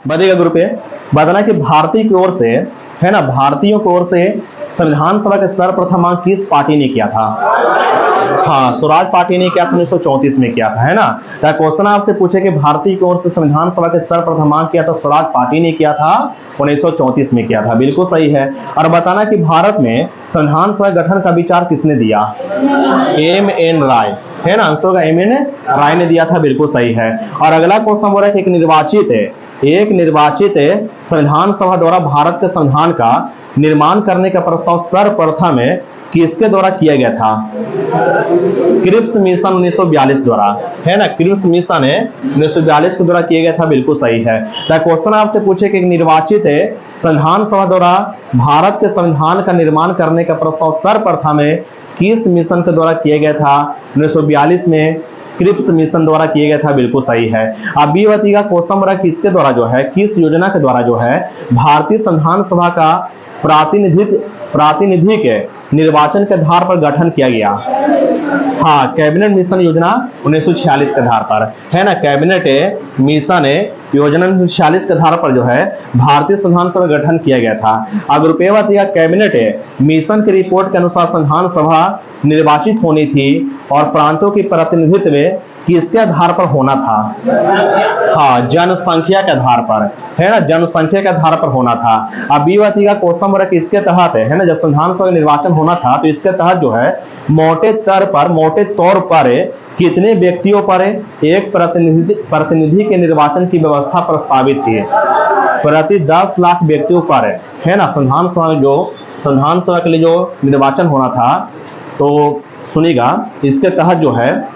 बताइएगा group A. बताना कि भारतीय की ओर से, है ना, भारतीयों की ओर से संविधान सभा का सर्वप्रथम मांग किस पार्टी ने किया था? हाँ, स्वराज पार्टी ने किया था, 1934 में किया था, है ना। तो क्वेश्चन आपसे पूछे कि भारतीय की ओर से संविधान सभा के सर्वप्रथम मांग किया था, स्वराज पार्टी ने किया था, 1934 में किया था, बिल्कुल सही है। और बताना कि भारत में संविधान सभा गठन का विचार किसने दिया? एम.एन. राय, है ना, आंसर का एम.एन. राय ने दिया था, बिल्कुल सही है। और अगला क्वेश्चन बोल रहा है कि एक निर्वाचित संविधान सभा द्वारा भारत के संविधान का निर्माण करने का प्रस्ताव सर्वप्रथम किसके द्वारा किया गया था? क्रिप्स मिशन 1942 द्वारा, है ना, क्रिप्स मिशन 1942 के द्वारा किया गया था, बिल्कुल सही है। तो क्वेश्चन आपसे पूछे कि निर्वाचित संविधान सभा द्वारा भारत के संविधान का निर्माण करने का प्रस्ताव सर्वप्रथम किस मिशन के द्वारा किया गया था? 1942 में क्रिप्स मिशन द्वारा किया गया था, बिल्कुल सही है। अब बी का क्वेश्चन किसके द्वारा जो है, किस योजना के द्वारा जो है भारतीय संविधान सभा का प्रातिनिधिक निर्वाचन के आधार पर गठन किया गया? हाँ, कैबिनेट मिशन योजना 1946 के आधार पर, है ना, कैबिनेट मिशन योजना 1946 के आधार पर जो है भारतीय संविधान सभा गठन किया गया था। अब रुपये कैबिनेट मिशन की रिपोर्ट के अनुसार संविधान सभा निर्वाचित होनी थी और प्रांतों की प्रतिनिधित्व किसके आधार पर होना था? हाँ, जनसंख्या के आधार पर, है ना, जनसंख्या के आधार पर होना था। अब बी का क्वेश्चन किसके तहत है ना, जब संविधान सभा निर्वाचन होना था तो इसके तहत जो है मोटे तौर पर कितने व्यक्तियों पर एक प्रतिनिधि के निर्वाचन की व्यवस्था प्रस्तावित थी? प्रति 10 लाख व्यक्तियों पर, है ना, संविधान सभा के लिए जो निर्वाचन होना था, तो सुनिएगा, इसके तहत जो है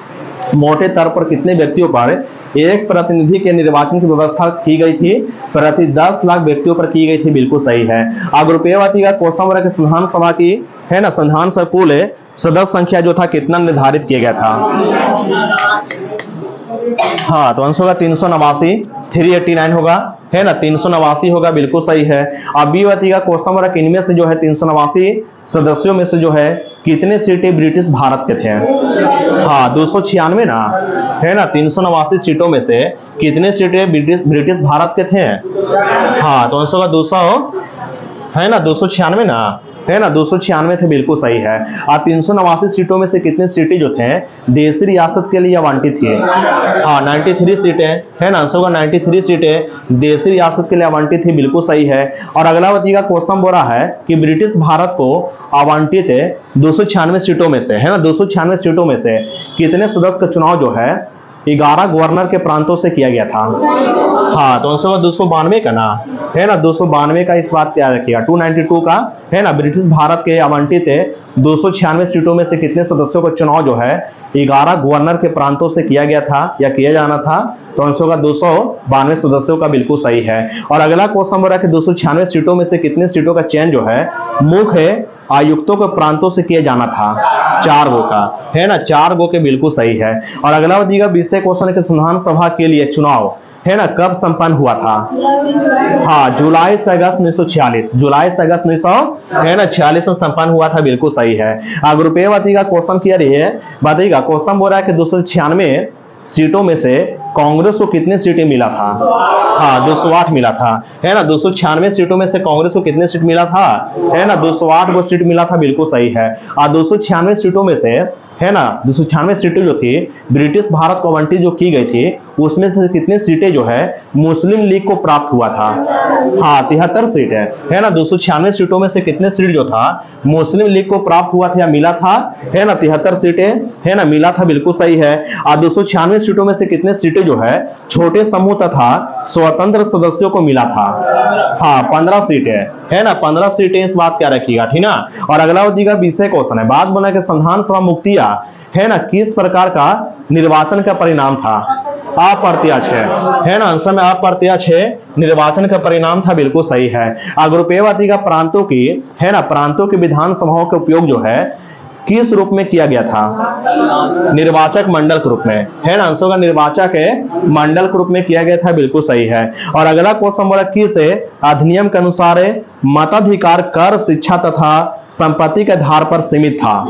मोटे तौर पर कितने व्यक्तियों पर एक प्रतिनिधि के निर्वाचन की व्यवस्था की गई थी? प्रति 10 लाख व्यक्तियों पर की गई थी, बिल्कुल सही है। अब रुपये का क्वेश्चन संविधान सभा की, है ना, संविधान सभा कुल सदस्य संख्या जो था कितना निर्धारित किया गया था? हाँ, तो आंसर होगा 389, 389 होगा, है ना, 389 होगा, बिल्कुल सही है। अब बी का क्वेश्चन इनमें से जो है 389 सदस्यों में से जो है कितने सीटें ब्रिटिश भारत के थे? हाँ, 296 ना, है ना, 389 सीटों में से कितने सीटें ब्रिटिश भारत के थे? हाँ, तो आंसर होगा 200, है ना, 296 ना, है ना, 296 थे, बिल्कुल सही है। और 389 सीटों में से कितने सीटें जो थे देशी रियासत के लिए आवंटित थी? हाँ, 93 सीटें, है ना, आंसर होगा 93 सीटें देशी रियासत के लिए आवंटित थी, बिल्कुल सही है। और अगला का क्वेश्चन बोल रहा है कि ब्रिटिश भारत को आवंटित 296 सीटों में से, है ना, 296 सीटों में से कितने सदस्य का चुनाव जो है 11 गवर्नर के प्रांतों से किया गया था? हाँ, तो आंसर 292 का ना, है ना, 292 का, इस बात याद रखिएगा, 292 का, है ना, ब्रिटिश भारत के आवंटित 296 सीटों में से कितने सदस्यों का चुनाव जो है 11 गवर्नर के प्रांतों से किया गया था या किया जाना था? तो आंसर का 292 सदस्यों का, बिल्कुल सही है। और अगला क्वेश्चन बोल रहा है कि 296 सीटों में से कितने सीटों का चयन जो है मुख्य आयुक्तों के प्रांतों से किया जाना था? 4 गो का, है ना, 4 गो के, बिल्कुल सही है। और अगला विषय क्वेश्चन है कि संविधान सभा के लिए चुनाव, है ना, कब संपन्न हुआ था? हाँ, जुलाई से अगस्त 1946, जुलाई से अगस्त 1946 में संपन्न हुआ था, बिल्कुल सही है। अब रुपये का क्वेश्चन किया रही है, बताइएगा, क्वेश्चन बोल रहा है कि 296 सीटों में से कांग्रेस को कितने सीटें मिला था? हाँ, 208 मिला था, है ना, 296 सीटों में से कांग्रेस को कितने सीट मिला था? है ना, 208 को सीट मिला था, बिल्कुल सही है। और 296 सीटों में से, है ना, 296 सीटें जो थी ब्रिटिश भारत को आवंटित जो की गई थी उसमें से कितने सीटें जो है मुस्लिम लीग को प्राप्त हुआ था? हाँ, 73 सीट है ना, 296 सीटों में से कितने सीट जो था मुस्लिम लीग को प्राप्त हुआ था या मिला था? है ना, 73 सीटें, है ना, मिला था, बिल्कुल सही है। और 296 सीटों में से कितने सीटें जो है छोटे समूह तथा स्वतंत्र सदस्यों को मिला था? हाँ, 15 सीटें, है ना, 15 सीटें, इस बात क्या रखिएगा, ठीक ना। और अगला विषय क्वेश्चन है, बात बना के संविधान सभा मुक्तिया, है ना, किस प्रकार का निर्वाचन का परिणाम था? अप्रत्यक्ष, है ना, आंसर में अप्रत्यक्ष निर्वाचन का परिणाम था, बिल्कुल सही है। अगर रुपये का प्रांतों की, है ना, प्रांतों की विधानसभाओं का उपयोग जो है किस रूप में किया गया था? निर्वाचक मंडल के रूप में, है ना, आंसर का निर्वाचक मंडल के रूप में किया गया था, बिल्कुल सही है। और अगला क्वेश्चन बोला किस अधिनियम के अनुसार मताधिकार कर शिक्षा तथा संपत्ति के आधार पर सीमित था?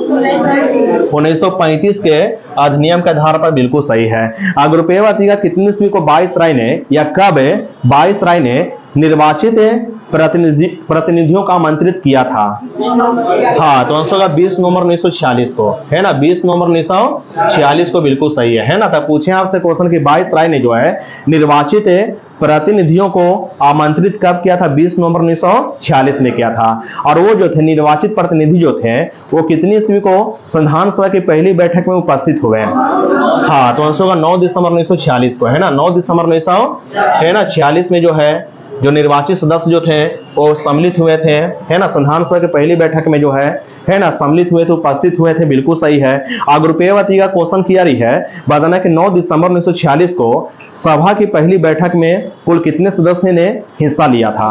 1935 के अधिनियम के आधार पर बिल्कुल सही है। ग्रुप ए वाटिका कितनी ईस्वी को वाइसराय ने या कब वाइसराय ने निर्वाचित प्रतिनिधियों का आमंत्रित किया था? हाँ, तो आंसर होगा 20 नवंबर 1946 को, है ना, 20 नवंबर 1946 को बिल्कुल सही है ना। तब पूछे आपसे क्वेश्चन की वाइसराय ने जो है निर्वाचित प्रतिनिधियों को आमंत्रित कब किया था? 20 नवंबर 1946 में किया था। और वो जो थे निर्वाचित प्रतिनिधि जो थे वो कितनी ईस्वी को संविधान सभा की पहली बैठक में उपस्थित हुए? हाँ, तो आंसर होगा 9 दिसंबर 1946 को, है ना, 9 दिसंबर 1946 में जो है जो निर्वाचित सदस्य जो थे वो सम्मिलित हुए थे, है ना, संविधान सभा की पहली बैठक में जो है ना, सम्मिलित हुए थे, उपस्थित हुए थे, बिल्कुल सही है। ग्रुप ए वाटिका का क्वेश्चन किया रही है, बताना कि 9 दिसंबर 1946 को सभा की पहली बैठक में कुल कितने सदस्य ने हिस्सा लिया था?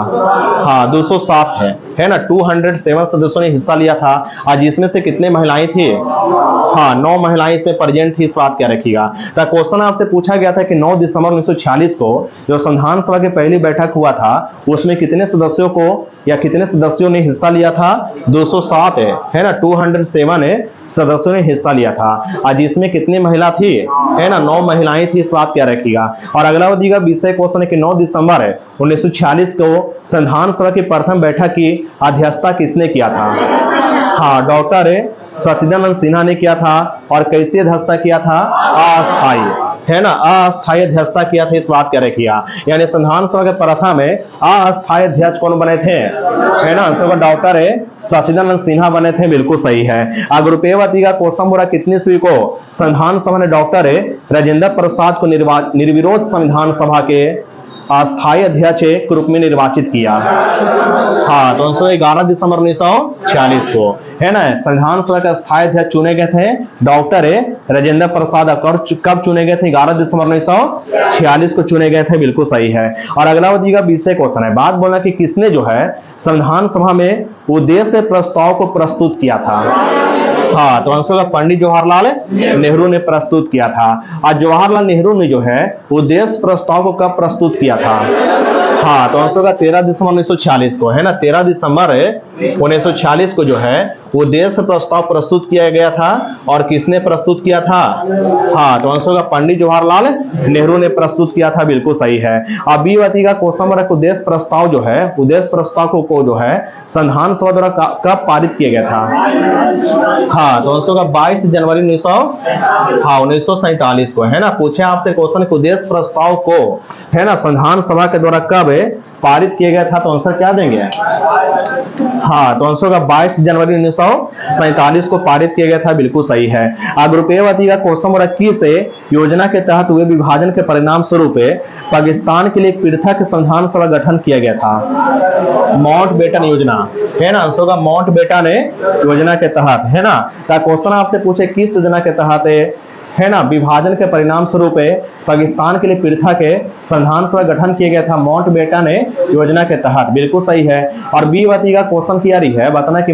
हाँ, 207 है ना, 207 सदस्यों ने हिस्सा लिया था। आज इसमें से कितने महिलाएं थी? हाँ, 9 महिलाएं इसमें प्रेजेंट थी, इस बात क्या रखिएगा। तो क्वेश्चन आपसे पूछा गया था कि 9 दिसंबर 1946 को जो संविधान सभा की पहली बैठक हुआ था उसमें कितने सदस्यों को या कितने सदस्यों ने हिस्सा लिया था? 207 है ना, 207 सदस्यों ने हिस्सा लिया था। आज इसमें कितनी महिला थी? है ना, 9 महिलाएं थी, इस बात क्या रखिएगा। और अगला वधिका विषय क्वेश्चन है कि 9 दिसंबर 1946 को संविधान सभा की प्रथम बैठक की अध्यक्षता किसने किया था? हाँ, डॉक्टर सचिदानंद सिन्हा ने किया था। और कैसी अध्यक्षता किया था? अस्थायी, है ना, अस्थायी अध्यक्षता किया था, इस बात क्या रखिएगा। यानी संविधान सभा के प्रथम अस्थायी अध्यक्ष कौन बने थे? है ना, डॉक्टर सचिदानंद सिन्हा बने थे, बिल्कुल सही है। ग्रुप ए वाटिका क्वेश्चन बोला कितनी ईस्वी को संविधान सभा ने डॉक्टर राजेंद्र प्रसाद को निर्विरोध संविधान सभा के अस्थायी अध्यक्ष के रूप में निर्वाचित किया? हाँ, तो 11 दिसंबर 1946 को, है ना, संविधान सभा के अस्थायी अध्यक्ष चुने गए थे डॉक्टर राजेंद्र प्रसाद। कब चुने गए थे? 11 दिसंबर 1946 को चुने गए थे, बिल्कुल सही है। और अगला वधिका विषय क्वेश्चन है, बात बोला कि किसने जो है संविधान सभा में उद्देश्य प्रस्ताव को प्रस्तुत किया था? हाँ, तो आंसर होगा पंडित जवाहरलाल नेहरू ने प्रस्तुत किया था। आज जवाहरलाल नेहरू ने जो है उद्देश्य प्रस्ताव को कब प्रस्तुत किया था? हाँ, तो आंसर होगा 13 दिसंबर 1946 को, है ना, 13 दिसंबर 1946 को जो है उद्देश्य प्रस्ताव प्रस्तुत किया गया था। और किसने प्रस्तुत किया था? हाँ, तो आंसर होगा पंडित जवाहरलाल नेहरू ने प्रस्तुत किया था, बिल्कुल सही है। अब बी वाटिका क्वेश्चन नंबर उद्देश्य प्रस्ताव जो है उद्देश्य प्रस्ताव को जो है संविधान सभा द्वारा कब पारित किया गया था? हाँ, तो आंसर होगा 22 जनवरी 1947 को, है ना। पूछे आपसे क्वेश्चन उद्देश्य प्रस्ताव को, है ना, संविधान सभा के द्वारा कब पारित किया गया था, तो आंसर क्या देंगे? हाँ, तो आंसर होगा 22 जनवरी 1947 को पारित किया गया था, बिल्कुल सही है। Group A Vatika question number 21 योजना के तहत हुए विभाजन के परिणाम स्वरूप पाकिस्तान के लिए पृथक संविधान सभा गठन किया गया था? माउंटबेटन योजना, है ना, आंसर होगा माउंटबेटन योजना के तहत, है ना। क्वेश्चन आपसे पूछे किस योजना के तहत है ना विभाजन के परिणाम स्वरूप पाकिस्तान के लिए पृथक संविधान सभा गठन किया गया था? माउंटबेटन योजना के तहत, बिल्कुल सही है। और बी वाटिका क्वेश्चन किया रही है, बताना कि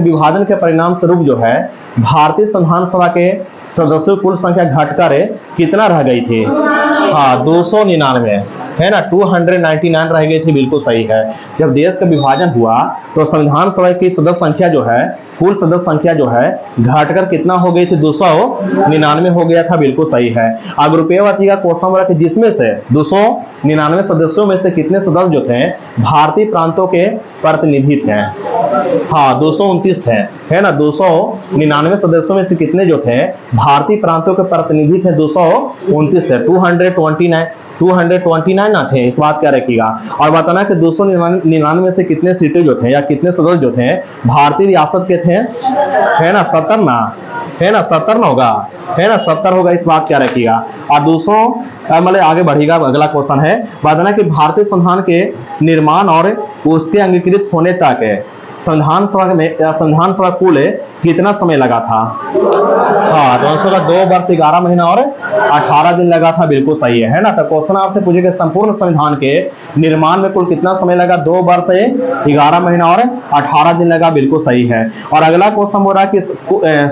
विभाजन के परिणाम स्वरूप जो है भारतीय संविधान सभा के सदस्यों कुल संख्या घटकर कितना रह गई थी? हाँ, 299, है ना, 299 रह गई थी, बिल्कुल सही है। जब देश का विभाजन हुआ तो संविधान सभा की सदस्य संख्या जो है कुल सदस्य संख्या जो है घटकर कितना हो गई थी? 299 हो गया था, बिल्कुल सही है। ग्रुप ए वाटिका क्वेश्चन बोला कि जिसमें से 299 सदस्यों में से कितने सदस्य जो थे भारतीय प्रांतों के प्रतिनिधि थे? हाँ, 229 थे, है ना, 299 सदस्यों में से कितने जो थे भारतीय प्रांतों के प्रतिनिधि थे? 229 थे, 229 ना थे, इस बात क्या रखिएगा। और बताना कि 299 से कितने सीटें जो थे या कितने सदस्य जो थे भारतीय रियासत के थे? है ना, 70 ना, है ना, 70 ना होगा, है ना, 70 होगा, इस बात क्या रखिएगा। और मतलब आगे बढ़ेगा, अगला क्वेश्चन है, बताना कि भारतीय संविधान के निर्माण और उसके अंगीकृत होने तक संविधान सभा कुल कितना समय लगा था? हाँ, तो आंसर 2 वर्ष 11 महीना और 18 दिन लगा था, बिल्कुल सही है ना। तो क्वेश्चन आपसे पूछेगा संपूर्ण संविधान के निर्माण में कुल कितना समय लगा? 2 वर्ष 11 महीना और 18 दिन लगा, बिल्कुल सही है। और अगला क्वेश्चन हो रहा है कि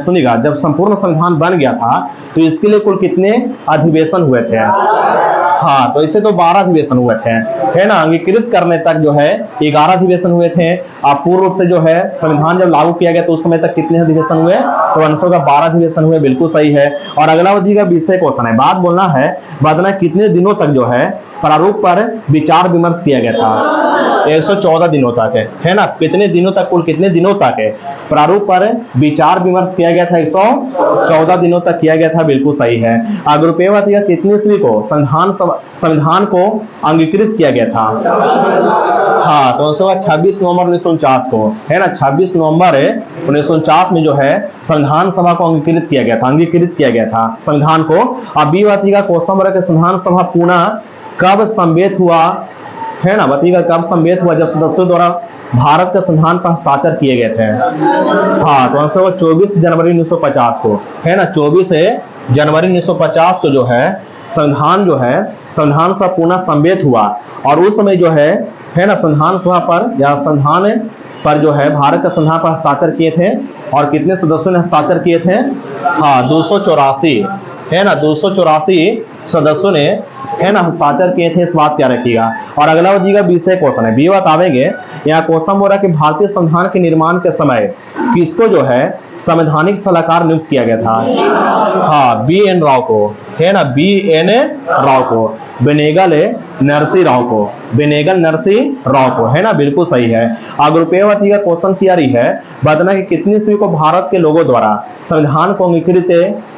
सुनिएगा, जब संपूर्ण संविधान बन गया था तो इसके लिए कुल कितने अधिवेशन हुए थे? हाँ, तो इससे तो 12 अधिवेशन हुए थे, है ना। अंगीकृत करने तक जो है 11 अधिवेशन हुए थे। आप पूर्ण रूप से जो है संविधान जब लागू किया गया तो उस समय तक कितने अधिवेशन हुए, तो अंशों का 12 अधिवेशन हुए, बिल्कुल सही है। और अगला जी का विषय क्वेश्चन है, बात बोलना है, बताना कितने दिनों तक जो है प्रारूप पर विचार विमर्श किया गया था। 114 दिनों तक है ना। कितने दिनों तक, कुल कितने दिनों तक है प्रारूप पर विचार विमर्श किया गया था? 114 दिनों तक किया गया था, बिल्कुल सही है। ग्रुपेय वाटिका कितनी ईस्वी को संविधान को अंगीकृत किया गया था? हाँ, तो 26 नवंबर 1949 को, है ना। 26 नवंबर 1949 में जो है संविधान सभा को अंगीकृत किया गया था संविधान को। अब बी वाटिका क्वेश्चन नंबर, संविधान सभा पुनः कब सम्मिलित हुआ, है ना। बताइएगा कब सम्मिलित हुआ? जब सदस्यों द्वारा भारत के संविधान पर हस्ताक्षर किए गए थे। हाँ, तो आंसर 24 जनवरी 1950 को, है ना। 24 जनवरी 1950 को जो है संविधान सभा पुनः सम्मिलित हुआ। और उस समय जो है ना संविधान सभा पर या संविधान पर जो है भारत के संविधान पर हस्ताक्षर किए थे। और कितने सदस्यों ने हस्ताक्षर किए थे? हाँ, 284, है ना। 284 सदस्यों ने, है ना, हस्ताक्षर किए थे, इस बात क्या रखिएगा। और अगला जी का विषय क्वेश्चन है, बी बतावेंगे। यहाँ क्वेश्चन हो रहा है कि भारतीय संविधान के निर्माण के समय किसको जो है संवैधानिक सलाहकार नियुक्त किया गया था? हाँ, बी.एन. राव को, है ना। बी.एन. राव को, बेनेगल नरसिंह राव को, है ना, बिल्कुल सही है। ग्रुपेय वाटिका का क्वेश्चन तैयारी है, बताना कि कितनी ईस्वी को भारत के लोगों द्वारा संविधान को अंगीकृत,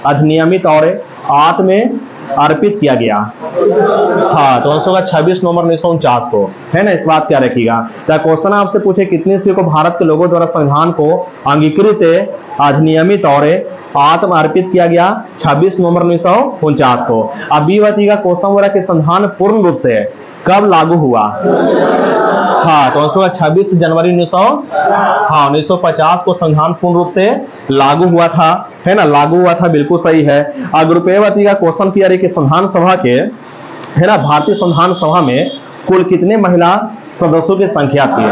अधिनियमित और आत्म अर्पित किया गया? हाँ, तो आंसर होगा 26 नवंबर 1949 को, है ना। इस बात क्या रखिएगा। तो क्वेश्चन आपसे पूछे कितनी ईस्वी को भारत के लोगों द्वारा संविधान को अंगीकृत, अधिनियमित और आत्म अर्पित किया गया? 26 नवंबर 1949 को। अब बी वाटिका का क्वेश्चन हो रहा है कि संविधान पूर्ण रूप से कब लागू हुआ? हाँ, तो आंसर 26 जनवरी 1950 को संविधान पूर्ण रूप से लागू हुआ था, है ना, लागू हुआ था, बिल्कुल सही है। ग्रुपेय वाटिका का क्वेश्चन किया कि संविधान सभा के, है ना, भारतीय संविधान सभा में कुल कितने महिला सदस्यों की संख्या थी?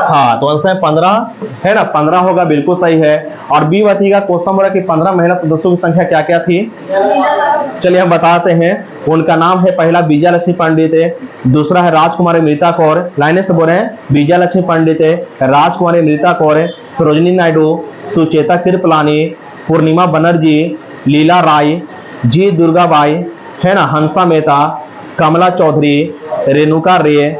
हाँ, तो आंसर 15, है ना, 15 होगा, बिल्कुल सही है। और बी वाटिका का क्वेश्चन बोला कि 15 महिला सदस्यों की संख्या क्या क्या थी? चलिए हम बताते हैं। उनका नाम है, पहला विजया लक्ष्मी पंडित है, दूसरा है राजकुमारी मृता कौर, लाइने से बोल रहे हैं, विजया लक्ष्मी पंडित है, राजकुमारी मृता कौर, सरोजिनी नायडू, सुचेता कृपलानी, पूर्णिमा बनर्जी, लीला राय, जी दुर्गाबाई, है ना, हंसा मेहता, कमला चौधरी, रेणुका रे,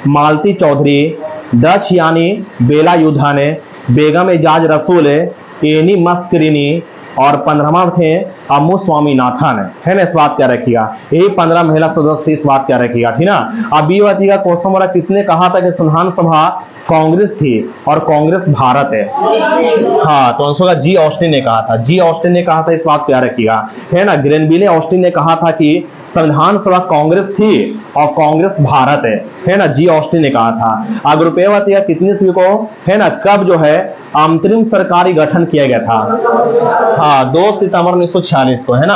मालती चौधरी, दक्ष यानी बेला युधाने, बेगम एजाज रसूल, एनी मस्करिनी, और 15वां थे अम्मू स्वामीनाथन, है ना। इस बात क्या रखिएगा, यही 15 महिला सदस्य, इस बात क्या रखिएगा, ठीक ना। अब बी वाटिका का क्वेश्चन वाला किसने कहा था कि संविधान सभा कांग्रेस थी और कांग्रेस भारत है? हाँ, तो आंसर होगा जी ऑस्टिन ने कहा था, जी ऑस्टिन ने कहा था, इस बात क्या रखिएगा, है ना। ग्रेनविले ऑस्टिन ने कहा था कि संविधान सभा कांग्रेस थी और कांग्रेस भारत है ना, जी ऑस्टिन ने कहा था। ग्रुपेय वाटिका कितनी ईस्वी को, है ना, कब जो है अंतरिम सरकारी गठन किया गया था? हाँ, 2 सितंबर 1946 को, है ना।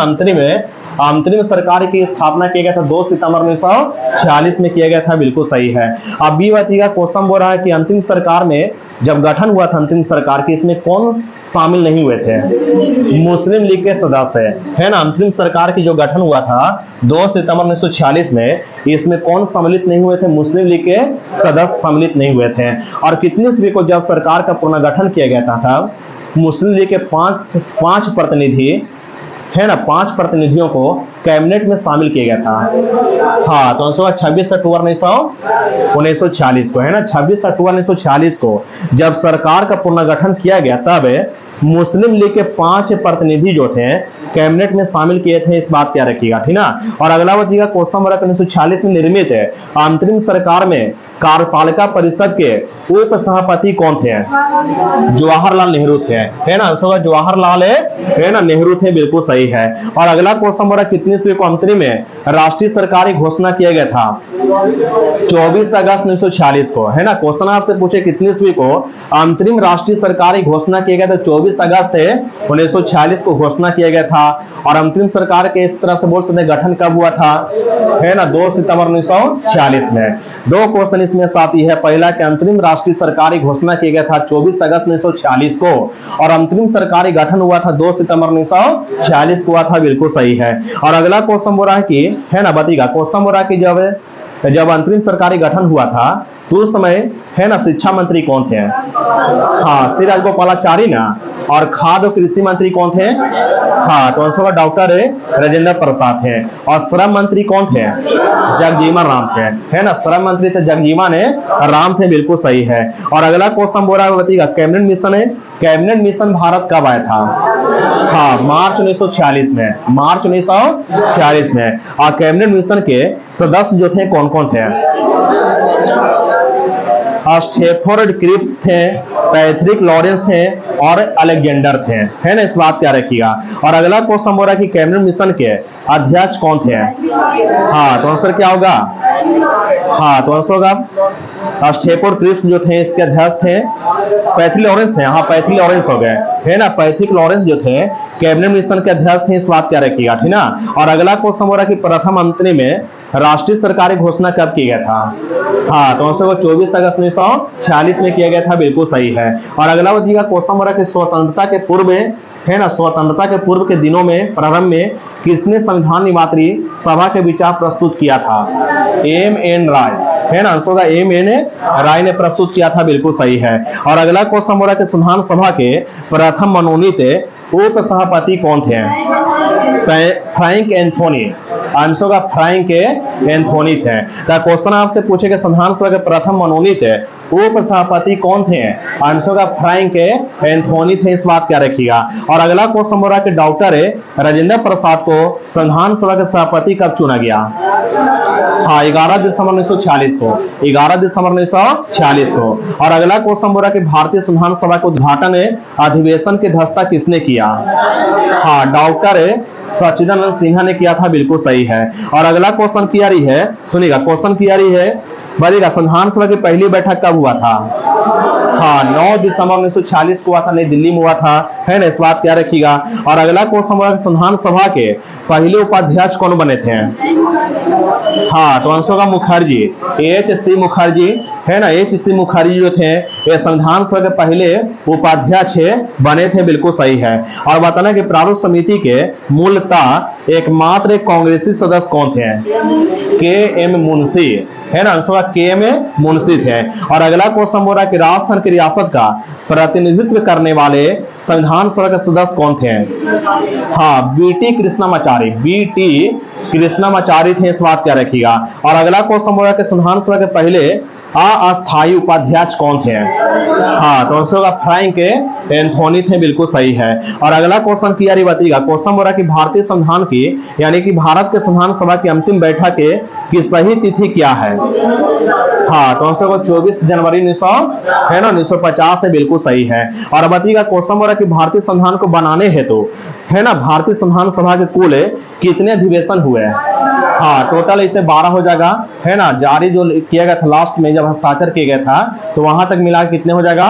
अंतरिम सरकार की स्थापना किया गया था 2 सितंबर 1946 में किया गया था, बिल्कुल सही है। अब बी वाटिका क्वेश्चन बोल रहा है कि अंतिम सरकार में जब गठन हुआ था अंतिम सरकार की, इसमें कौन शामिल नहीं हुए थे? मुस्लिम लीग के सदस्य, है ना। अंतिम सरकार की जो गठन हुआ था 2 सितंबर 1946 में, इसमें कौन सम्मिलित नहीं हुए थे? मुस्लिम लीग के सदस्य सम्मिलित नहीं हुए थे। और कितनी ईस्वी को जब सरकार का पुनर्गठन किया गया था तब मुस्लिम लीग के 5 प्रतिनिधि, है ना, 5 प्रतिनिधियों को कैबिनेट में शामिल किया गया था। हाँ, तो आंसर 26 अक्टूबर 1946 को, है ना। 26 अक्टूबर 1946 को जब सरकार का पुनर्गठन किया गया तब मुस्लिम लीग के 5 प्रतिनिधि जो थे कैबिनेट में शामिल किए थे, इस बात क्या रखिएगा, ठीक ना। और अगला बताइएगा क्वेश्चन नंबर 1946 में निर्मित है अंतरिम सरकार में कार्यपालिका परिषद के उप सभापति कौन थे? जवाहरलाल नेहरू थे, है ना। आंसर होगा जवाहरलाल, है ना, नेहरू थे, बिल्कुल सही है। और अगला क्वेश्चन बोला कितनी ईस्वी को अंतरिम में राष्ट्रीय सरकारी घोषणा किया गया था? 24 अगस्त 1946 को, है ना। क्वेश्चन आपसे पूछे कितनी ईस्वी को अंतरिम राष्ट्रीय सरकारी घोषणा किया गया था? 24 अगस्त 1946 को घोषणा किया गया था। और अंतरिम सरकार के इस तरह से बोल सकते गठन कब हुआ था, है ना? 2 सितंबर 1946 में। 2 क्वेश्चन इसमें साथी है। पहला कि अंतरिम राष्ट्रीय सरकारी घोषणा किया गया था 24 अगस्त 1946 को, और अंतरिम सरकारी गठन हुआ था 2 सितंबर 1946 को हुआ था, बिल्कुल सही है। और अगला क्वेश्चन बोल रहा है कि है ना, बताइएगा क्वेश्चन बोल रहा कि जब अंतरिम सरकारी गठन हुआ था तो उस समय है ना शिक्षा मंत्री कौन थे? हाँ, श्री राजगोपालाचारी ना। और खाद्य और कृषि मंत्री कौन थे? हाँ, तो आंसर डॉक्टर राजेंद्र प्रसाद थे। और श्रम मंत्री कौन थे? जगजीवन राम थे, है ना। श्रम मंत्री थे जगजीवन राम थे, बिल्कुल सही है। और अगला क्वेश्चन बोल रहा है, बताइएगा cabinet mission cabinet mission Bharat कब आया था? हाँ, मार्च 1946 में, मार्च 1946 में। और कैबिनेट मिशन के सदस्य जो थे कौन कौन थे? स्टेफोर्ड क्रिप्स थे, पैट्रिक लॉरेंस थे और अलेक्जेंडर थे, है ना। इस बात क्या रखिएगा। और अगला क्वेश्चन बोल रहा है कि कैबिनेट मिशन के अध्यक्ष कौन थे? हाँ, तो आंसर क्या होगा? हाँ, तो आंसर होगा स्टेफोर्ड क्रिप्स जो थे इसके अध्यक्ष थे पैट्रिक लॉरेंस थे। हाँ, पैट्रिक लॉरेंस हो गए, है ना। पैट्रिक लॉरेंस जो थे कैबिनेट मिशन के अध्यक्ष थे, इस बात क्या रखिएगा, ठीक ना। और अगला क्वेश्चन बोल रहा है कि प्रथम मंत्री में राष्ट्रीय सरकारी घोषणा कब की गया था? हाँ, तो आंसर 24 अगस्त 1946 में किया गया था, बिल्कुल सही है। और अगला बताइएगा क्वेश्चन बोल रहा है कि स्वतंत्रता के पूर्व, है ना, स्वतंत्रता के पूर्व के दिनों में प्रारंभ में किसने संविधान निर्मात्री सभा के विचार प्रस्तुत किया था? एम.एन. राय, है ना। आंसर होगा एम.एन. राय ने प्रस्तुत किया था, बिल्कुल सही है। और अगला क्वेश्चन बोल रहा है कि संविधान सभा के प्रथम मनोनीत उप सभापति कौन थे? फ्रैंक एंथोनी, आंसर होगा फ्रैंक एंथोनी थे। क्वेश्चन आपसे पूछेगा संविधान सभा के प्रथम मनोनीत उप सभापति कौन थे? आंसर का फ्रैंक एंथोनी थे, इस बात क्या रखिएगा। और अगला क्वेश्चन बोल रहा है कि डॉक्टर राजेंद्र प्रसाद को संविधान सभा के सभापति कब चुना गया? हाँ, 11 दिसंबर 1946 को, 11 दिसंबर 1946 को। और अगला क्वेश्चन बोल रहा है कि भारतीय संविधान सभा के उद्घाटन अधिवेशन की अध्यक्षता किसने किया? हाँ, डॉक्टर सच्चिदानंद सिन्हा ने किया था, बिल्कुल सही है। और अगला क्वेश्चन की आ रही है, सुनिएगा क्वेश्चन की आ रही है, बताइएगा संविधान सभा की पहली बैठक कब हुआ था? हाँ, 9 दिसंबर 1946 को हुआ था, नई दिल्ली में हुआ था, है ना। इस बात क्या रखिएगा। और अगला क्वेश्चन बोला संविधान सभा के पहले उपाध्यक्ष कौन बने थे? हाँ, तो आंसर होगा मुखर्जी, एच.सी. मुखर्जी, है ना। एच.सी. मुखर्जी जो थे ये संविधान सभा के पहले उपाध्यक्ष बने थे, बिल्कुल सही है। और बताना कि प्रारूप समिति के मूलतः एकमात्र कांग्रेसी सदस्य कौन थे? के.एम. मुंशी, है ना। Answer KM. मुंशी थे। और अगला क्वेश्चन बोल रहा है कि राजस्थान की रियासत का प्रतिनिधित्व करने वाले संविधान सभा के सदस्य कौन थे? हाँ, बी.टी. कृष्णामाचारी, बी.टी. कृष्णामाचारी थे, इस बात क्या रखिएगा। और अगला क्वेश्चन बोल रहा है कि संविधान सभा के पहले अस्थायी उपाध्यक्ष कौन थे? हाँ, तो आंसर होगा फ्रैंक एंथोनी थे, बिल्कुल सही है। और अगला क्वेश्चन की यारी बताइएगा, क्वेश्चन बोल रहा है कि भारतीय संविधान की यानी कि भारत के संविधान सभा की अंतिम बैठक की सही तिथि क्या है? हाँ, तो आंसर होगा 24 जनवरी 1950 है, बिल्कुल सही है। और बताइएगा क्वेश्चन बोल रहा है कि भारतीय संविधान को बनाने हेतु, है ना, भारतीय संविधान सभा के कुल कितने अधिवेशन हुए? हाँ, टोटल इसे 12 हो जाएगा, है ना। जारी जो किया गया था लास्ट में जब हस्ताक्षर किया गया था तो वहां तक मिला कितने हो जाएगा,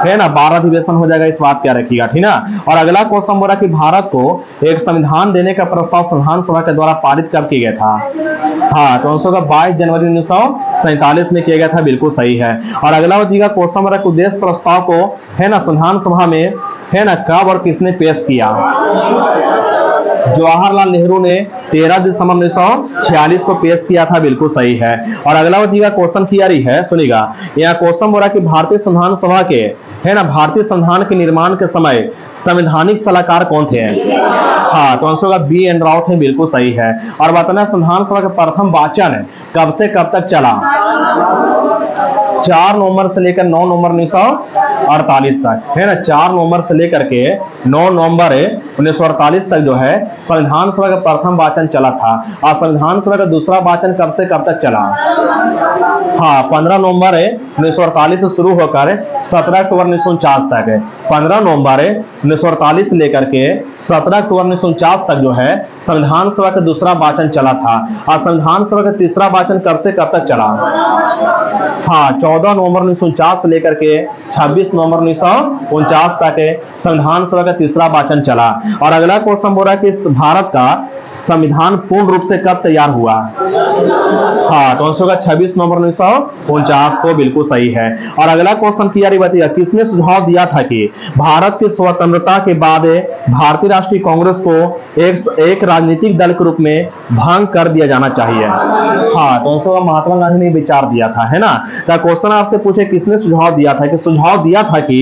है ना, 12 अधिवेशन हो जाएगा, इस बात क्या रखिएगा, ठीक ना। और अगला क्वेश्चन बोल रहा है कि भारत को एक संविधान देने का प्रस्ताव संविधान सभा के द्वारा पारित कब किया गया था? हाँ, तो आंसर होगा 22 जनवरी 1947 में किया गया था, बिल्कुल सही है। और अगला बताइएगा क्वेश्चन बोल रहा है कि उद्देश्य प्रस्ताव को, है ना, संविधान सभा में, है ना, कब और किसने पेश किया? जवाहरलाल नेहरू ने 13 दिसंबर 1946 को पेश किया था, बिल्कुल सही है। और अगला बताइएगा क्वेश्चन की आ रही है, सुनिएगा। यहाँ क्वेश्चन बोल रहा है कि भारतीय संविधान सभा के, है ना, भारतीय संविधान के निर्माण के समय संवैधानिक सलाहकार कौन थे? हाँ, तो आंसर होगा बी.एन. राव थे, बिल्कुल सही है। और बताना संविधान सभा का प्रथम वाचन कब से कब तक चला? 4 नवंबर से लेकर 9 नवंबर 1948 तक, है ना। 4 नवंबर से लेकर के 9 नवंबर 1948 तक जो है संविधान सभा का प्रथम वाचन चला था। और संविधान सभा का दूसरा वाचन कब से कब तक चला? हाँ, 15 नवंबर 1948 से शुरू होकर 17 अक्टूबर 1949 तक, 15 नवंबर 1948 से लेकर के 17 अक्टूबर 1949 तक जो है संविधान सभा का दूसरा वाचन चला था। और संविधान सभा का तीसरा वाचन कब से कब तक चला? हाँ, 14 नवंबर 1949 से लेकर के 26 नवंबर 1949 तक संविधान सभा का तीसरा वाचन चला। और अगला क्वेश्चन बोल रहा है कि भारत का संविधान पूर्ण रूप से कब तैयार हुआ? हाँ, तो आंसर होगा 26 नवंबर 1949 को, बिल्कुल सही है। और अगला क्वेश्चन क्लियर बताइएगा, किसने सुझाव दिया था कि भारत की स्वतंत्रता के बाद भारतीय राष्ट्रीय कांग्रेस को एक राजनीतिक दल के रूप में भंग कर दिया जाना चाहिए? हाँ, तो आंसर होगा महात्मा गांधी ने विचार दिया था, है ना। तो क्वेश्चन आपसे पूछे किसने सुझाव दिया था, कि सुझाव दिया था कि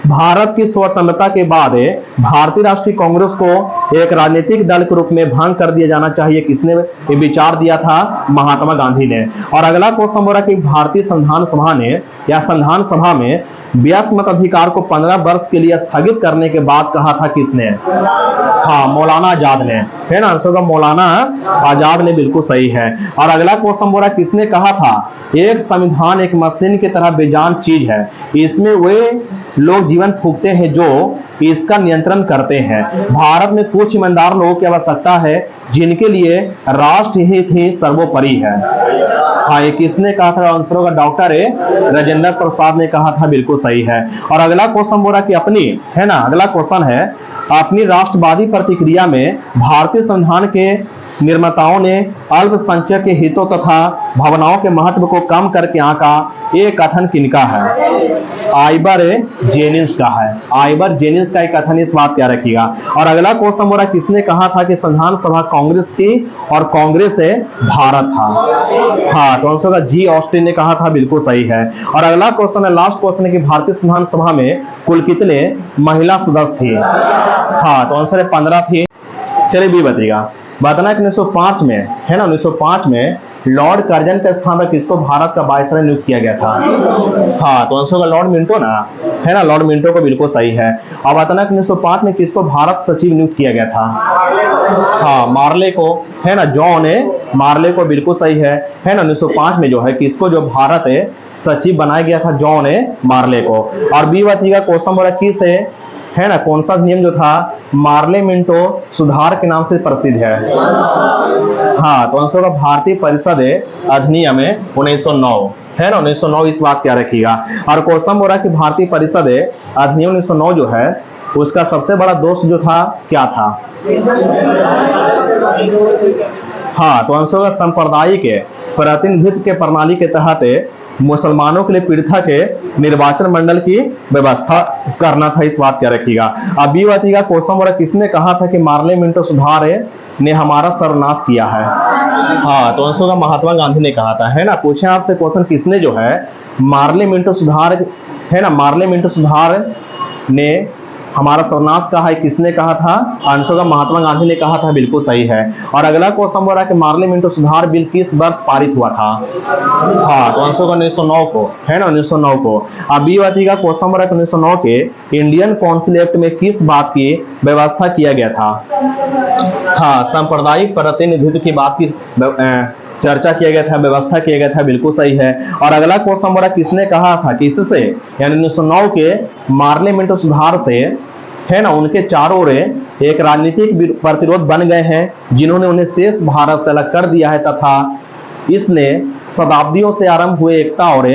भारत की स्वतंत्रता के बाद भारतीय राष्ट्रीय कांग्रेस को एक राजनीतिक दल के रूप में भंग कर दिया जाना चाहिए, किसने ये विचार दिया था? महात्मा गांधी ने। और अगला क्वेश्चन बोला कि भारतीय संविधान सभा ने या संविधान सभा में व्यस्त मत अधिकार को 15 वर्ष के लिए स्थगित करने के बाद कहा था किसने? हाँ, मौलाना आजाद ने, है ना। आंसर होगा मौलाना आजाद ने, बिल्कुल सही है। और अगला क्वेश्चन बोला किसने कहा था, एक संविधान एक मशीन की तरह बेजान चीज है, इसमें वे लोग जीवन फूंकते हैं जो इसका नियंत्रण करते हैं। भारत में कुछ ईमानदार लोगों की आवश्यकता है जिनके लिए राष्ट्र हित ही सर्वोपरि है। हाँ, ये किसने कहा था? आंसर होगा डॉक्टर राजेंद्र प्रसाद ने कहा था, बिल्कुल सही है। और अगला क्वेश्चन बोला कि अपनी, है ना, अगला क्वेश्चन है, अपनी राष्ट्रवादी प्रतिक्रिया में भारतीय संविधान के निर्माताओं ने अल्पसंख्यक के हितों तथा भावनाओं के महत्व को कम करके आंका, ये कथन किनका है? आइबर जेनिंस का है। आइबर जेनिंस का एक कथन, इस बात क्या रखिएगा। और अगला क्वेश्चन बोला किसने कहा था कि संविधान सभा कांग्रेस थी और कांग्रेस भारत था? हाँ, तो आंसर होगा जी ऑस्टिन ने कहा था, बिल्कुल सही है। और अगला क्वेश्चन है, लास्ट क्वेश्चन है कि भारतीय संविधान सभा में कुल कितने महिला सदस्य थे? हाँ, तो आंसर है 15 थी। चलिए बी बताइएगा, बताना कि 1905 में, है ना, 1905 में लॉर्ड कर्जन के स्थान पर किसको भारत का वायसराय नियुक्त किया गया था? हाँ, तो आंसर होगा लॉर्ड मिंटो ना, है ना, लॉर्ड मिंटो को, बिल्कुल सही है। अब बताना कि 1905 में किसको भारत सचिव नियुक्त किया गया था? हाँ, मार्ले को, है ना, जॉन मार्ले को, बिल्कुल सही है ना। 1905 में जो है किसको जो भारत सचिव बनाया गया था? जॉन मार्ले को। और बी बताइएगा, क्वेश्चन बोला किस है ना, कौन सा अधिनियम जो था मार्ले मिंटो सुधार के नाम से प्रसिद्ध है? हाँ, तो आंसर होगा भारतीय परिषद अधिनियम 1909, है ना, 1909, इस बात क्या रखिएगा। और क्वेश्चन बोला कि भारतीय परिषद अधिनियम 1909 जो है उसका सबसे बड़ा दोष जो था क्या था? हाँ, तो आंसर होगा सांप्रदायिक प्रतिनिधित्व के प्रणाली के तहत मुसलमानों के लिए पृथक निर्वाचन मंडल की व्यवस्था करना था, इस बात क्या रखिएगा। अब भी बताइएगा, क्वेश्चन बोला किसने कहा था कि मार्ले मिंटो सुधार ने हमारा सर्वनाश किया है? हाँ, तो आंसर होगा महात्मा गांधी ने कहा था, है ना। पूछे आपसे क्वेश्चन किसने जो है मार्ले मिंटो सुधार, है ना, मार्ले मिंटो सुधार ने हमारा सर्वनाश कहा है, किसने कहा था? आंसर का महात्मा गांधी ने कहा था, बिल्कुल सही है। और अगला क्वेश्चन बोल रहा है कि मार्ले मिंटो सुधार बिल किस वर्ष पारित हुआ था? हाँ, तो आंसर का 1909 को, है ना, 1909 को। अब बी बताइएगा, क्वेश्चन बोल रहा है 1909 के इंडियन काउंसिल एक्ट में किस बात की व्यवस्था किया गया था? हाँ, सांप्रदायिक प्रतिनिधित्व की बात की चर्चा किया गया था, व्यवस्था किया गया था, बिल्कुल सही है। और अगला क्वेश्चन बोला किसने कहा था कि इससे, यानी 1909 के मार्ले मिंटो सुधार से, है ना, उनके चारों ओर एक राजनीतिक प्रतिरोध बन गए हैं जिन्होंने उन्हें शेष भारत से अलग कर दिया है, तथा इसने शताब्दियों से आरंभ हुए एकता और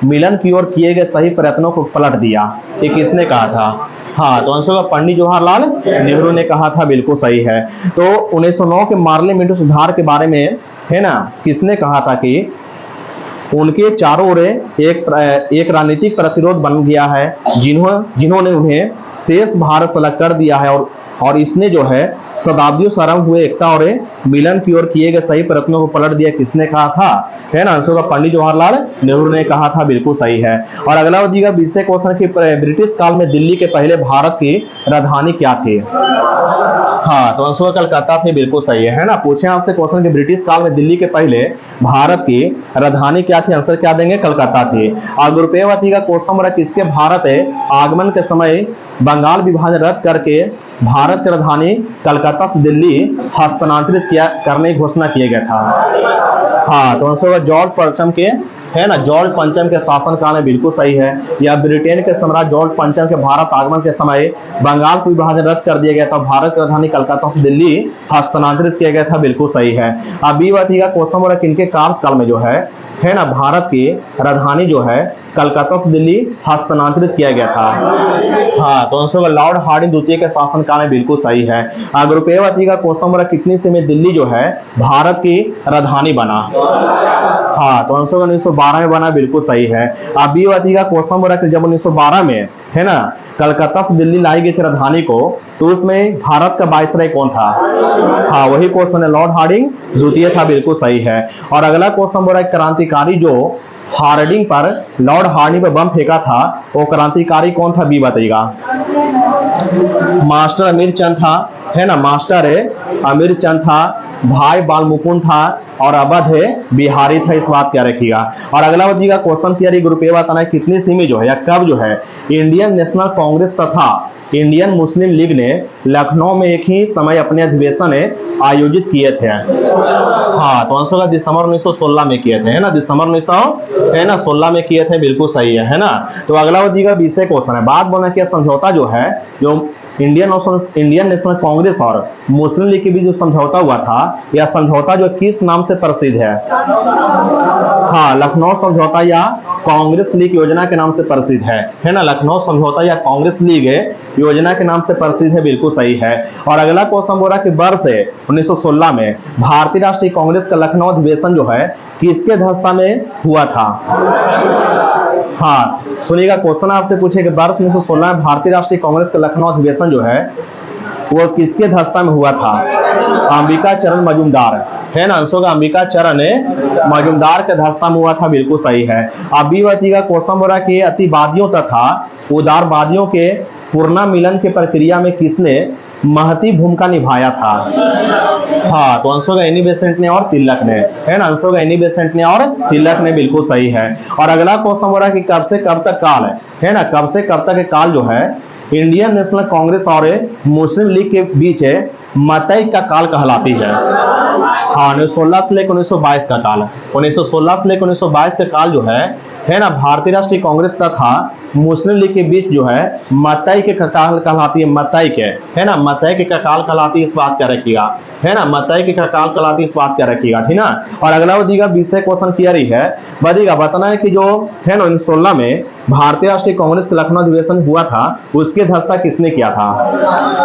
मिलन की ओर किए गए सही प्रयत्नों को पलट दिया। ये किसने कहा था? हाँ, तो आंसर पंडित जवाहरलाल नेहरू ने कहा था, बिल्कुल सही है। तो 1909 के मार्ले मिंटो सुधार के बारे में, है ना, किसने कहा था कि उनके चारों ओर एक राजनीतिक प्रतिरोध बन गया है जिन्होंने उन्हें शेष भारत से अलग कर दिया है, और इसने जो है शताब्दियों से आरंभ हुए एकता और मिलन की ओर किए गए सही प्रयत्नों को पलट दिया। किसने कहा था? है ना, आंसर का पंडित जवाहरलाल नेहरू ने कहा था, बिल्कुल सही है। और अगला हो जाएगा 20वें क्वेश्चन की, ब्रिटिश काल में दिल्ली के पहले भारत की राजधानी क्या थी? हाँ, तो आंसर कलकत्ता थी, बिल्कुल सही है ना। पूछे आपसे क्वेश्चन कि ब्रिटिश काल में दिल्ली के पहले भारत की राजधानी क्या थी? आंसर क्या देंगे? कलकत्ता थी। और गुरुपेवती का क्वेश्चन बोला किसके भारत आगमन के समय बंगाल विभाजन रद्द करके भारत की राजधानी कलकत्ता से दिल्ली हस्तांतरित करने की घोषणा किया गया था? हाँ, तो आंसर जॉर्ज पंचम के, है ना, जॉर्ज पंचम के शासनकाल में, बिल्कुल सही है। या ब्रिटेन के सम्राट जॉर्ज पंचम के भारत आगमन के समय बंगाल को विभाजन रद्द कर दिया गया था, भारत की राजधानी कलकत्ता से दिल्ली हस्तांतरित किया गया था, बिल्कुल सही है। अब बी बताइएगा, क्वेश्चन बोला किनके कार्यकाल में जो है है ना, भारत की राजधानी जो है कलकत्ता से दिल्ली हस्तांतरित किया गया था। हाँ, तो आंसर होगा लॉर्ड हार्डिंग द्वितीय के शासनकाल में, बिल्कुल सही है। अगर रुपये का क्वेश्चन नंबर कितनी से में दिल्ली जो है भारत की राजधानी बना? हाँ, तो आंसर 1912 में बना, बिल्कुल सही है। अब बी का क्वेश्चन नंबर जब 1912 में, है ना, कलकत्ता से दिल्ली लाई गई थी राजधानी को, तो उसमें भारत का वायसराय कौन था? हाँ, वही क्वेश्चन है, लॉर्ड हार्डिंग द्वितीय था, बिल्कुल सही है। और अगला क्वेश्चन नंबर क्रांतिकारी जो हार्डिंग पर, लॉर्ड हार्डिंग पर बम फेंका था, वो क्रांतिकारी कौन था? बी बताइएगा। मास्टर अमीर चंद था, है ना, मास्टर अमीर चंद था, भाई बाल मुकुंद था, और अवध बिहारी था, इस बात क्या रखिएगा। और अगला बच्ची क्वेश्चन थियरी ग्रुप ए बताना है कितनी सी में जो है या कब जो है इंडियन नेशनल कांग्रेस तथा इंडियन मुस्लिम लीग ने लखनऊ में एक ही समय अपने अधिवेशन आयोजित किए थे? हाँ, तो आंसर दिसंबर 1916 में किए थे, है ना, दिसंबर 1916 में किए थे, बिल्कुल सही है ना। तो अगला बच्ची का 20 क्वेश्चन है, बात बोलना क्या समझौता जो है, जो इंडियन नेशनल कांग्रेस और मुस्लिम लीग के बीच जो समझौता हुआ था, यह समझौता जो किस नाम से प्रसिद्ध है? हाँ, लखनऊ समझौता या कांग्रेस लीग योजना के नाम से प्रसिद्ध है ना, लखनऊ समझौता या कांग्रेस लीग योजना के नाम से प्रसिद्ध है, बिल्कुल सही है। और अगला क्वेश्चन बोला कि वर्ष 1916 में भारतीय राष्ट्रीय कांग्रेस का लखनऊ अधिवेशन जो है किसके अध्यक्षता में हुआ था? हाँ, सुनिएगा, क्वेश्चन आपसे पूछे कि वर्ष 1916 में भारतीय राष्ट्रीय कांग्रेस का लखनऊ अधिवेशन जो है वो किसके अध्यक्षता में हुआ था? अंबिका चरण मजूमदार, है ना, आंसर का अंबिका चरण मजूमदार के अध्यक्षता में हुआ था, बिल्कुल सही है। अब बी का क्वेश्चन बोला कि अतिवादियों तथा उदारवादियों के पुनर्मिलन की प्रक्रिया में किसने महती भूमिका निभाया था? हाँ, तो आंसर का एनी बेसेंट ने और तिलक ने, है ना, आंसर का एनी बेसेंट ने और तिलक ने, बिल्कुल सही है। और अगला क्वेश्चन बोला कि कब से कब तक काल है ना, कब से कब तक काल जो है इंडियन नेशनल कांग्रेस और मुस्लिम लीग के बीच मतई का काल कहलाती है? हाँ, 1916 से लेकर 1922 का काल, 1916 से लेकर 1922 का काल जो है ना, भारतीय राष्ट्रीय कांग्रेस तथा मुस्लिम लीग के बीच जो है मतई के काल कहलाती है, मतई के, है ना, मतई के काल कहलाती है, इस बात क्या रखिएगा, है ना, मतई के काल कहलाती है, इस बात क्या रखिएगा, ठीक ना। और अगला बदीगा 20 क्वेश्चन क्लियर ही है, बदीगा बताना है कि जो है ना 1916 में भारतीय राष्ट्रीय कांग्रेस का लखनऊ अधिवेशन हुआ था, उसकी अध्यक्षता किसने किया था?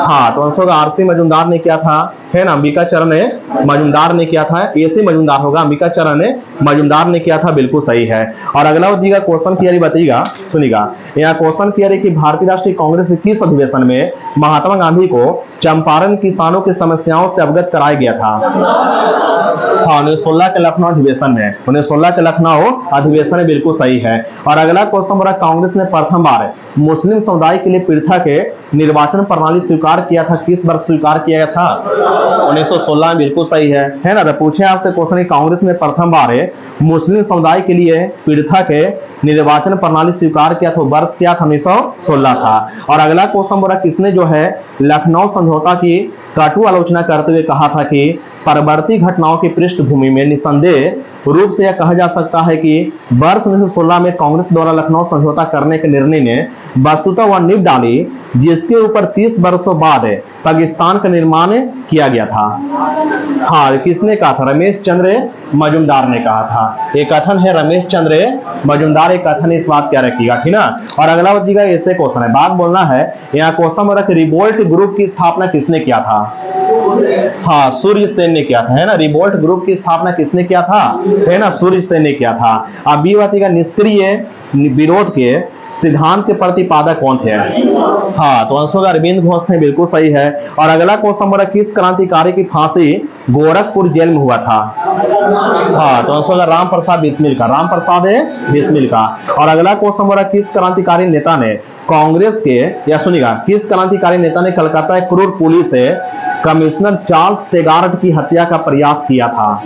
हाँ, तो आंसर आरसी मजूमदार ने किया था, है ना, अंबिका चरण मजूमदार ने किया था, एसी मजूमदार होगा, अंबिका चरण मजूमदार ने किया था, बिल्कुल सही है। और अगला बदीगा क्वेश्चन क्लियर बताइएगा, सुनिएगा, यहाँ क्वेश्चन क्लियर है कि भारतीय राष्ट्रीय कांग्रेस के किस अधिवेशन में महात्मा गांधी को चंपारण किसानों की समस्याओं से अवगत कराया गया था? हाँ, 1916 के लखनऊ अधिवेशन में, 1916 के लखनऊ अधिवेशन में, बिल्कुल सही है। और अगला क्वेश्चन बड़ा, कांग्रेस ने प्रथम बार मुस्लिम समुदाय के लिए पृथक निर्वाचन प्रणाली स्वीकार किया था, किस वर्ष स्वीकार किया गया था? 1916 में, बिल्कुल सही है ना। तो पूछे आपसे क्वेश्चन, कांग्रेस ने प्रथम बार मुस्लिम समुदाय के लिए पृथक निर्वाचन प्रणाली स्वीकार किया था, वर्ष क्या था? 1916 था। और अगला क्वेश्चन बोला, किसने जो है लखनऊ समझौता की कटु आलोचना करते हुए कहा था कि परवर्ती घटनाओं की पृष्ठभूमि में निसंदेह रूप से यह कहा जा सकता है कि वर्ष 1916 में कांग्रेस द्वारा लखनऊ समझौता करने के निर्णय ने वस्तुतः वह नींव डाली जिसके ऊपर 30 वर्षों बाद पाकिस्तान का निर्माण किया गया था? हाँ, किसने कहा था? रमेश चंद्र मजूमदार ने कहा था। एक कथन है रमेश चंद्र मजूमदार, एक कथन, इस बात क्या रखिएगा, ठीक ना। और अगला बच्चीगा ऐसे क्वेश्चन है, बात बोलना है, यहाँ क्वेश्चन बोला कि रिवोल्ट ग्रुप की स्थापना किसने किया था? हाँ, सूर्य सेन ने किया था, है ना, रिवोल्ट ग्रुप की स्थापना किसने किया था? है ना, सूर्य सेन ने किया था। अब बी बच्चीगा निष्क्रिय विरोध के सिद्धांत के प्रतिपादक कौन थे? हाँ, तो आंसर अरविंद घोष थे, बिल्कुल सही है। और अगला क्वेश्चन बोला, किस क्रांतिकारी की फांसी गोरखपुर जेल में हुआ था? हाँ, तो आंसर राम प्रसाद बिस्मिल का, राम प्रसाद बिस्मिल का। और अगला क्वेश्चन बोला, किस क्रांतिकारी नेता ने कांग्रेस के, या सुनिएगा, किस क्रांतिकारी नेता ने कलकत्ता क्रूर पुलिस से कमिश्नर चार्ल्स टेगार्ट की हत्या का प्रयास किया था?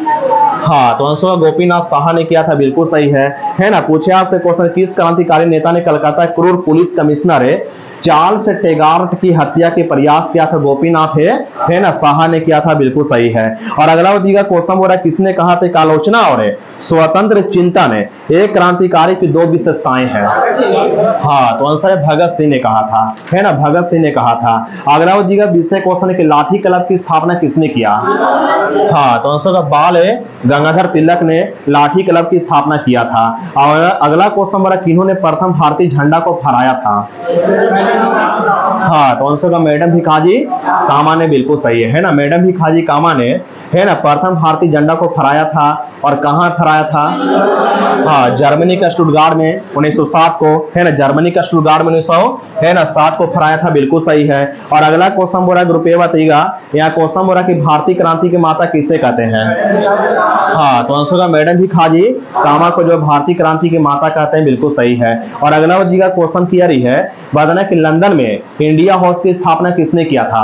हाँ, तो आंसर गोपीनाथ साहा ने किया था, बिल्कुल सही है ना। पूछे आपसे क्वेश्चन, किस क्रांतिकारी नेता ने कलकत्ता क्रूर पुलिस कमिश्नर चार्ल्स टेगार्ट की हत्या के प्रयास किया था? गोपीनाथ है ना, साहा ने किया था, बिल्कुल सही है। और अगला बदीगा क्वेश्चन हो रहा है, किसने कहा था आलोचना और स्वतंत्र चिंतन एक क्रांतिकारी की दो विशेषताएं हैं। हाँ, तो आंसर है भगत सिंह ने कहा था, है ना, भगत सिंह ने कहा था। अगला जी का विषय क्वेश्चन है कि लाठी क्लब की स्थापना किसने किया? हाँ, तो आंसर का बाल है गंगाधर तिलक ने लाठी क्लब की स्थापना किया था। और अगला क्वेश्चन हमारा किन्होंने प्रथम भारतीय झंडा को फहराया था? हाँ, तो आंसर का मैडम भिखाजी कामा ने, बिल्कुल सही है ना, मैडम भिखाजी कामा ने, है ना, प्रथम भारतीय झंडा को फहराया था। और कहां फहराया था? हाँ, जर्मनी का स्टुटगार्ट में 1907 को, है ना, जर्मनी का स्टुटगार्ट में 1907 को फहराया था, बिल्कुल सही है। और अगला क्वेश्चन बोला ग्रुप ए बताइएगा, यहाँ क्वेश्चन बोला कि भारतीय क्रांति की माता किसे कहते हैं? हाँ, तो आंसर का मैडम भिखाजी कामा को जो भारतीय क्रांति की माता कहते हैं, बिल्कुल सही है। और अगला जी का क्वेश्चन किया रही है, बताना कि लंदन में इंडिया हाउस की स्थापना किसने किया था?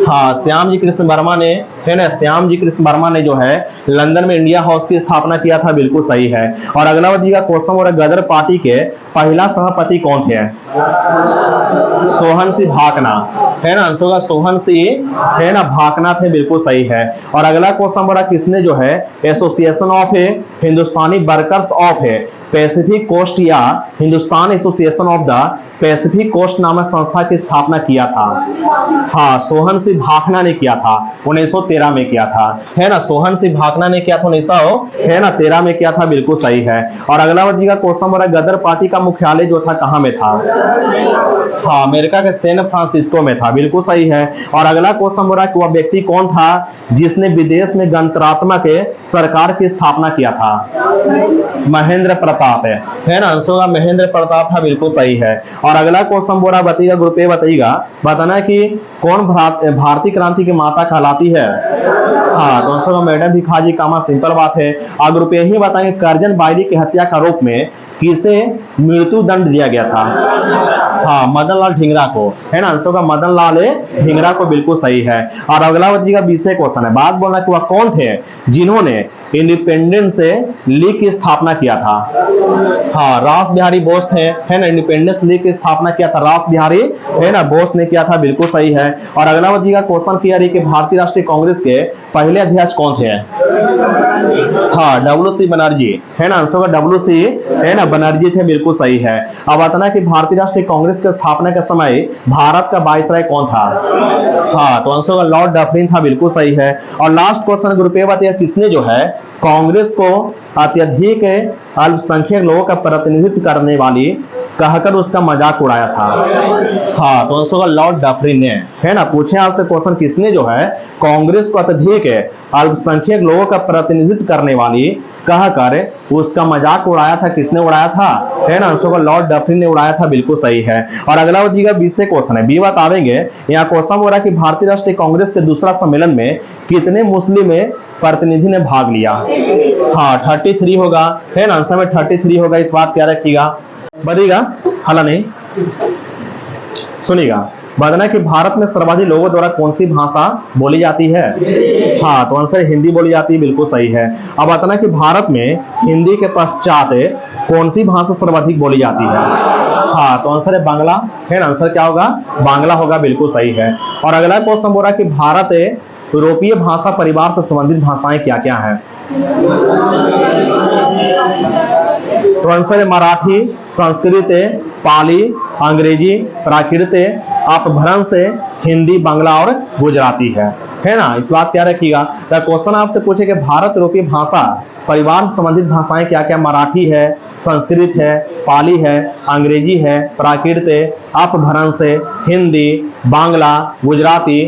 हाँ, श्याम जी कृष्ण वर्मा ने, है ना, श्याम जी कृष्ण वर्मा ने जो है लंदन में इंडिया हाउस की स्थापना किया था, बिल्कुल सही है। और अगला जी का क्वेश्चन हो रहा है, गदर पार्टी के पहला सभापति कौन थे? सोहन सिंह भाकना, है ना, आंसर का सोहन सिंह, है ना, भाकना थे, बिल्कुल सही है। और अगला क्वेश्चन बोला किसने जो है association of Hindustani workers of Pacific Coast या Hindustan association of the Pacific Coast नामक संस्था की स्थापना किया था? हाँ, सोहन सिंह भाकना ने किया था, 1913 में किया था, है ना, सोहन सिंह भाकना ने किया था 1913 में किया था, बिल्कुल सही है। और अगला जी का क्वेश्चन बोला गदर पार्टी का मुख्यालय जो था कहां में था? हाँ, अमेरिका के सैन फ्रांसिस्को में था, बिल्कुल सही है। और अगला क्वेश्चन बोला कि वह व्यक्ति कौन था जिसने विदेश में गणतंत्रात्मक सरकार की स्थापना किया था? महेंद्र प्रताप है ना, आंसर का महेंद्र प्रताप था, बिल्कुल सही है। और अगला क्वेश्चन बोला बताइएगा ग्रुप ए बताइएगा, बताना कि कौन भारतीय क्रांति की माता कहलाती है? हाँ, तो आंसर का मैडम भिखाजी कामा, सिंपल बात है। और ग्रुप ए ही बताएंगे करजन बायरी की हत्या का आरोप में किसे मृत्यु दंड दिया गया था? हाँ, मदन लाल ढींगरा को, है ना, आंसर का मदन लाल ढींगरा को, बिल्कुल सही है। और अगला जी का विषय क्वेश्चन है, बात बोलना कि वह कौन थे जिन्होंने इंडिपेंडेंस लीग की स्थापना किया था? हाँ, रास बिहारी बोस थे, है ना, इंडिपेंडेंस लीग की स्थापना किया था रास बिहारी, है ना, बोस ने किया था, बिल्कुल सही है। और अगला जी का क्वेश्चन किया रही कि भारतीय राष्ट्रीय कांग्रेस के पहले अध्यक्ष कौन थे? हाँ, डब्ल्यू.सी. बनर्जी, है ना, आंसर का डब्ल्यू.सी. है ना, बनर्जी थे, बिल्कुल सही है। अब बताना कि भारतीय राष्ट्रीय कांग्रेस की स्थापना के समय भारत का वाइसराय कौन था? हाँ, तो आंसर का लॉर्ड डफरिन था, बिल्कुल सही है। और लास्ट क्वेश्चन ग्रुप ए बताइए, किसने जो है कांग्रेस को अत्यधिक अल्पसंख्यक लोगों का प्रतिनिधित्व करने वाली कहकर उसका मजाक उड़ाया था? हाँ, तो आंसर का लॉर्ड डफरिन ने, है ना। पूछे आपसे क्वेश्चन, किसने जो है कांग्रेस को अत्यधिक अल्पसंख्यक लोगों का प्रतिनिधित्व करने वाली कहकर उसका मजाक उड़ाया था? किसने उड़ाया था? है ना, आंसर का लॉर्ड डफरिन ने उड़ाया था, बिल्कुल सही है। और अगला जी का विषय क्वेश्चन है, बी बतावेंगे, यहाँ क्वेश्चन हो रहा है कि भारतीय राष्ट्रीय कांग्रेस के दूसरा सम्मेलन में कितने मुस्लिम प्रतिनिधि ने भाग लिया? हाँ, 33 होगा, है ना, आंसर में 33 होगा, इस बात क्या रखिएगा, बढ़ेगा हाला नहीं, सुनिएगा। बताना कि भारत में सर्वाधिक लोगों द्वारा कौन सी भाषा बोली जाती है? हाँ, तो आंसर हिंदी बोली जाती है, बिल्कुल सही है। अब बताना कि भारत में हिंदी के पश्चात कौन सी भाषा सर्वाधिक बोली जाती है? हाँ, तो आंसर है बांग्ला, है ना, आंसर क्या होगा? बांग्ला होगा, बिल्कुल सही है। और अगला क्वेश्चन बोल रहा है कि भारत यूरोपीय भाषा परिवार से संबंधित भाषाएं क्या क्या है? तो आंसर है मराठी, संस्कृत, पाली, अंग्रेजी, प्राकृत, अपभ्रंश, हिंदी, बांग्ला और गुजराती है ना, इस बात क्या रखिएगा। तो क्वेश्चन आपसे पूछे कि भारत यूरोपीय भाषा परिवार से संबंधित भाषाएं क्या क्या? मराठी है, संस्कृत है, पाली है, अंग्रेजी है, प्राकृत, अपभ्रंश, हिंदी, बांग्ला, गुजराती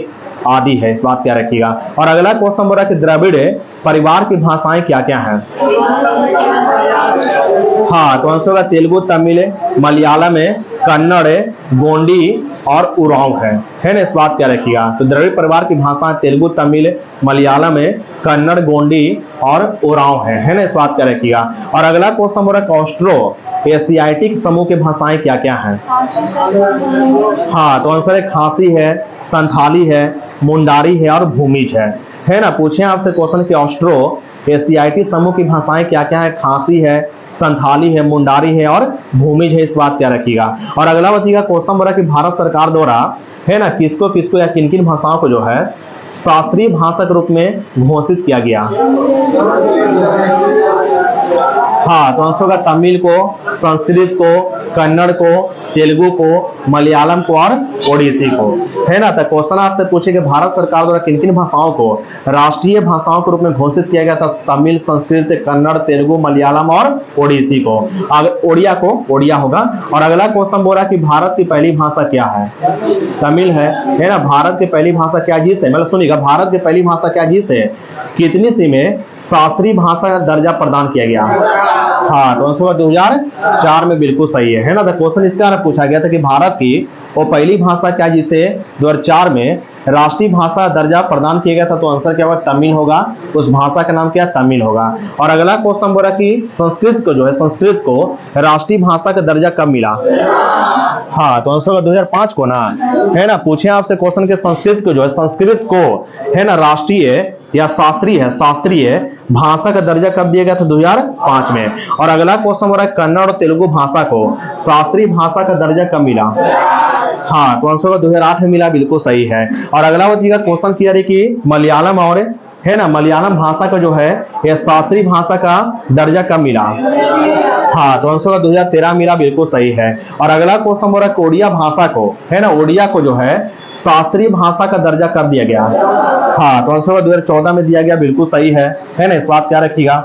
आदि है, इस बात क्या रखिएगा। और अगला क्वेश्चन बोल रहा है कि द्रविड़ परिवार की भाषाएं क्या क्या हैं? हाँ, तो आंसर होगा तेलुगु, तमिल, मलयालम, कन्नड़, गोंडी और उरांव है ना, इस बात क्या रखिएगा। तो द्रविड़ परिवार की भाषा तेलुगु, तमिल, मलयालम, कन्नड़, गोंडी और उरांव है ना, इस बात क्या रखिएगा। और अगला क्वेश्चन हो रहा है ऑस्ट्रो एशियाटिक समूह की भाषाएं क्या क्या हैं? हाँ, तो आंसर है खासी है, संथाली है, मुंडारी है और भूमिज है ना। पूछे आपसे क्वेश्चन कि ऑस्ट्रो एशियाटिक समूह की भाषाएं क्या क्या है? खासी है, संथाली है, मुंडारी है और भूमिज है, इस बात क्या रखिएगा। और अगला बचेगा क्वेश्चन बोला कि भारत सरकार द्वारा, है ना, किसको किसको या किन किन भाषाओं को जो है शास्त्रीय भाषा के रूप में घोषित किया गया? हाँ, तो आंसर होगा तमिल को, संस्कृत को, कन्नड़ को, तेलुगु को, मलयालम को और ओडिसी को, है ना। तो क्वेश्चन आपसे पूछे कि भारत सरकार द्वारा किन किन भाषाओं को राष्ट्रीय भाषाओं के रूप में घोषित किया गया था? तमिल, संस्कृत, कन्नड़, तेलुगु, मलयालम और ओडिसी को। अगर ओडिया को ओडिया होगा। और अगला क्वेश्चन बोला कि भारत की पहली भाषा क्या है? तमिल है ना। भारत की पहली भाषा क्या जिसे, मतलब सुनिएगा, भारत की पहली भाषा क्या जिसे कितनी सी में शास्त्रीय भाषा का दर्जा प्रदान किया गया? हाँ, तो आंसर 2004 में बिल्कुल सही है ना। तो क्वेश्चन इसका पूछा गया था कि भारत की वो पहली भाषा क्या जिसे 2004 में राष्ट्रीय भाषा दर्जा प्रदान किया गया था? तो आंसर क्या होगा? तमिल होगा। उस भाषा का नाम क्या? तमिल होगा। और अगला क्वेश्चन बोला कि संस्कृत को जो है, संस्कृत को राष्ट्रीय भाषा का दर्जा कब मिला? हाँ, तो आंसर होगा 2005 को ना, है ना। पूछे आपसे क्वेश्चन के संस्कृत को जो है, संस्कृत को है ना राष्ट्रीय या शास्त्रीय भाषा का दर्जा कब दिया गया था? 2005 में। और अगला क्वेश्चन हो रहा है कन्नड़ और तेलुगु भाषा को शास्त्रीय भाषा का दर्जा कब मिला? हाँ, तो आंसर 2008 में मिला, बिल्कुल सही है। और अगला बताइएगा क्वेश्चन किया है कि मलयालम और है ना मलयालम भाषा का जो है यह शास्त्रीय भाषा का दर्जा कब मिला? हाँ, तो आंसर 2013 मिला, बिल्कुल सही है। और अगला क्वेश्चन हो रहा है ओडिया भाषा को, है ना, ओडिया को जो है शास्त्रीय भाषा का दर्जा कब दिया गया? हाँ, तो आंसर 2014 में दिया गया, बिल्कुल सही है ना। इस बात क्या रखिएगा।